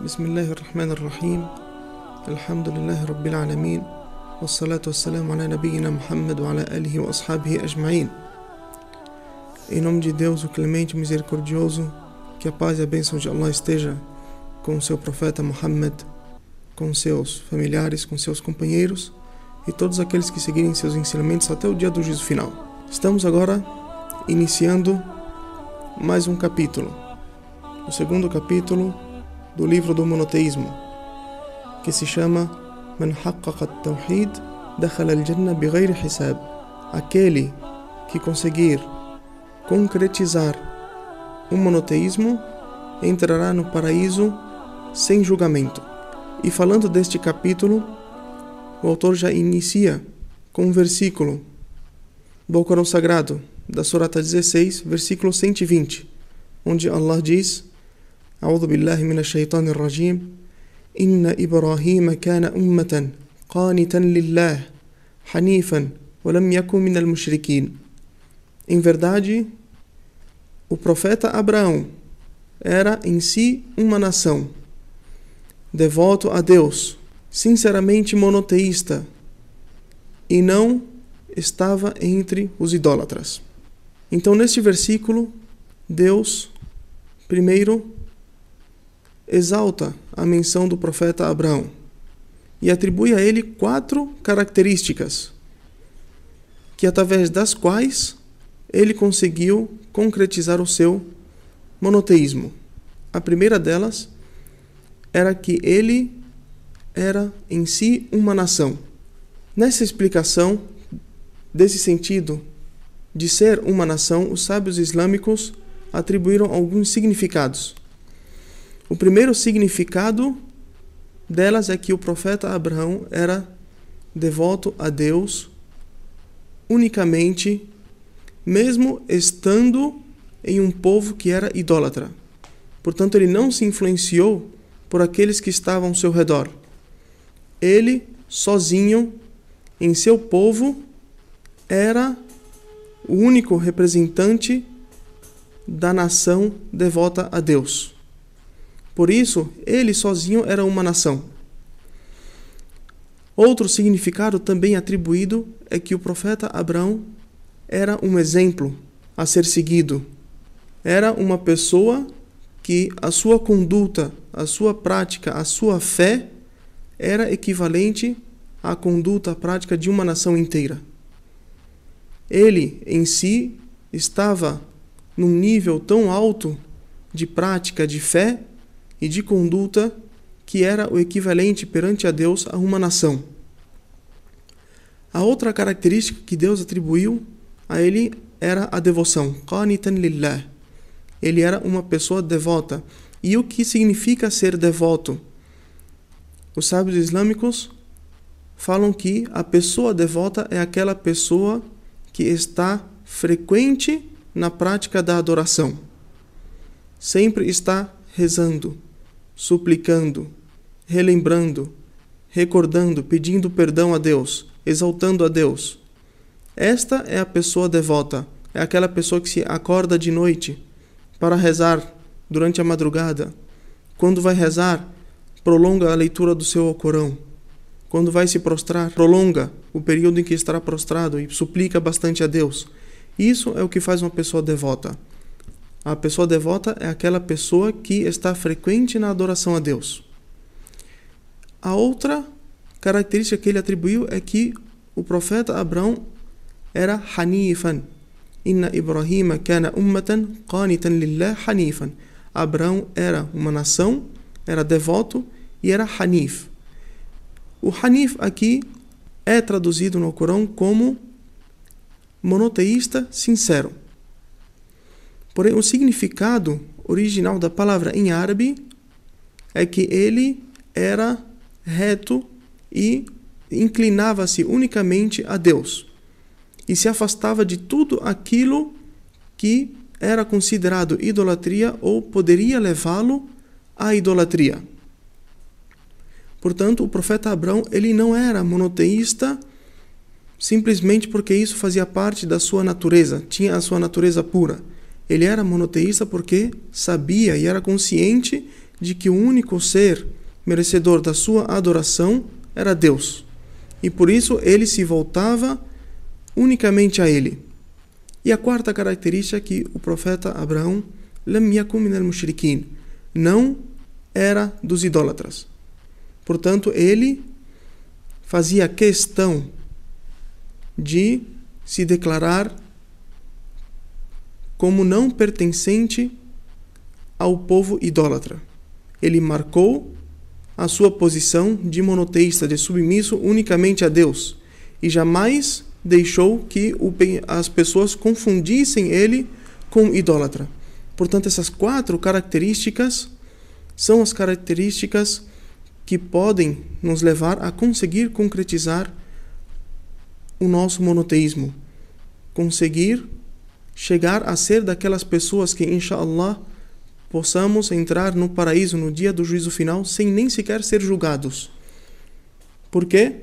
بسم الله الرحمن الرحيم الحمد لله رب العالمين والصلاة والسلام على نبينا Muhammad وعلى آله وأصحابه أجمعين. Em nome de Deus, o clemente e misericordioso, que a paz e a bênção de Allah esteja com o seu profeta Muhammad, com seus familiares, com seus companheiros e todos aqueles que seguirem seus ensinamentos até o dia do juízo final. Estamos agora iniciando mais um capítulo, o segundo capítulo do livro do monoteísmo, que se chama Man haqqaqa at-tawhid dakhala al-jannah bighayri hisab. Aquele que conseguir concretizar o monoteísmo entrará no paraíso sem julgamento. E falando deste capítulo, o autor já inicia com um versículo do Alcorão Sagrado, da Surata 16, versículo 120, onde Allah diz: أعوذ بالله من الشيطان الرجيم إن إبراهيم كان أمة قانتا لله حنيفا ولم يكن من المشركين. Em verdade, o profeta Abraão era em si uma nação, devoto a Deus, sinceramente monoteísta, e não estava entre os idólatras. Então, neste versículo, Deus, primeiro, exalta a menção do profeta Abraão e atribui a ele 4 características que, através das quais ele conseguiu concretizar o seu monoteísmo. A primeira delas era que ele era em si uma nação. Nessa explicação desse sentido de ser uma nação, os sábios islâmicos atribuíram alguns significados. O primeiro significado delas é que o profeta Abraão era devoto a Deus unicamente, mesmo estando em um povo que era idólatra. Portanto, ele não se influenciou por aqueles que estavam ao seu redor. Ele, sozinho, em seu povo, era o único representante da nação devota a Deus. Por isso, ele sozinho era uma nação. Outro significado também atribuído é que o profeta Abraão era um exemplo a ser seguido. Era uma pessoa que a sua conduta, a sua prática, a sua fé era equivalente à conduta, à prática de uma nação inteira. Ele, em si, estava num nível tão alto de prática, de fé e de conduta, que era o equivalente perante a Deus a uma nação. A outra característica que Deus atribuiu a ele era a devoção. Qanitan lillah. Ele era uma pessoa devota. E o que significa ser devoto? Os sábios islâmicos falam que a pessoa devota é aquela pessoa que está frequente na prática da adoração. Sempre está rezando, suplicando, relembrando, recordando, pedindo perdão a Deus, exaltando a Deus. Esta é a pessoa devota, é aquela pessoa que se acorda de noite para rezar durante a madrugada. Quando vai rezar, prolonga a leitura do seu Alcorão. Quando vai se prostrar, prolonga o período em que estará prostrado e suplica bastante a Deus. Isso é o que faz uma pessoa devota. A pessoa devota é aquela pessoa que está frequente na adoração a Deus. A outra característica que ele atribuiu é que o profeta Abraão era hanifan. Inna Ibrahima kana ummatan qanitan lillah hanifan. Abraão era uma nação, era devoto e era hanif. O hanif aqui é traduzido no Corão como monoteísta sincero. Porém, o significado original da palavra em árabe é que ele era reto e inclinava-se unicamente a Deus e se afastava de tudo aquilo que era considerado idolatria ou poderia levá-lo à idolatria. Portanto, o profeta Abraão ele não era monoteísta simplesmente porque isso fazia parte da sua natureza, tinha a sua natureza pura. Ele era monoteísta porque sabia e era consciente de que o único ser merecedor da sua adoração era Deus. E por isso ele se voltava unicamente a ele. E a quarta característica é que o profeta Abraão lam yakun min al-mushrikin, não era dos idólatras. Portanto, ele fazia questão de se declarar como não pertencente ao povo idólatra. Ele marcou a sua posição de monoteísta, de submisso unicamente a Deus, e jamais deixou que as pessoas confundissem ele com idólatra. Portanto, essas quatro características são as características que podem nos levar a conseguir concretizar o nosso monoteísmo, conseguir chegar a ser daquelas pessoas que, inshallah, possamos entrar no paraíso no dia do juízo final sem nem sequer ser julgados. Por quê?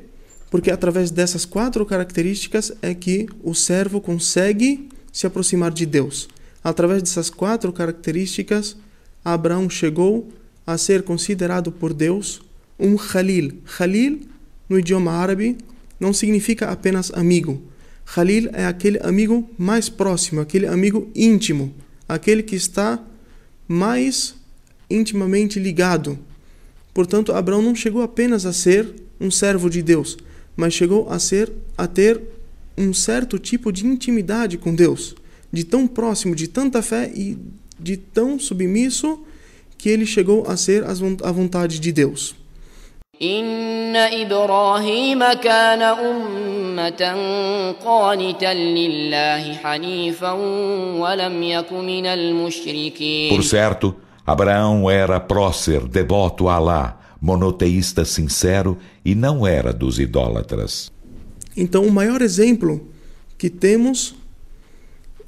Porque através dessas quatro características é que o servo consegue se aproximar de Deus. Através dessas quatro características, Abraão chegou a ser considerado por Deus um Khalil. Khalil, no idioma árabe, não significa apenas amigo. Khalil é aquele amigo mais próximo, aquele amigo íntimo, aquele que está mais intimamente ligado. Portanto, Abraão não chegou apenas a ser um servo de Deus, mas chegou a ter um certo tipo de intimidade com Deus, de tão próximo, de tanta fé e de tão submisso que ele chegou a ser a vontade de Deus. Inna Ibrahim kana ummatan qanitan lillahi hanifan wa lam yakun minal mushrikin. Por certo, Abraão era prócer, devoto a Alá, monoteísta sincero e não era dos idólatras. Então, o maior exemplo que temos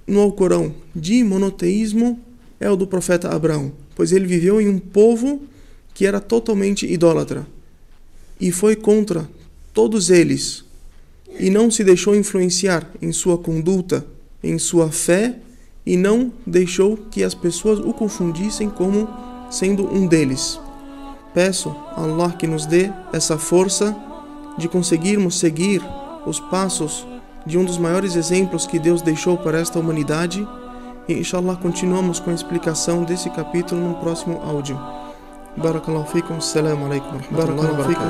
no Alcorão de monoteísmo é o do profeta Abraão, pois ele viveu em um povo que era totalmente idólatra e foi contra todos eles e não se deixou influenciar em sua conduta, em sua fé, e não deixou que as pessoas o confundissem como sendo um deles. Peço a Allah que nos dê essa força de conseguirmos seguir os passos de um dos maiores exemplos que Deus deixou para esta humanidade, e inshallah continuamos com a explicação desse capítulo no próximo áudio. Barakallahu fikum, assalamu alaikum wa rahmatullahi wa barakatuh.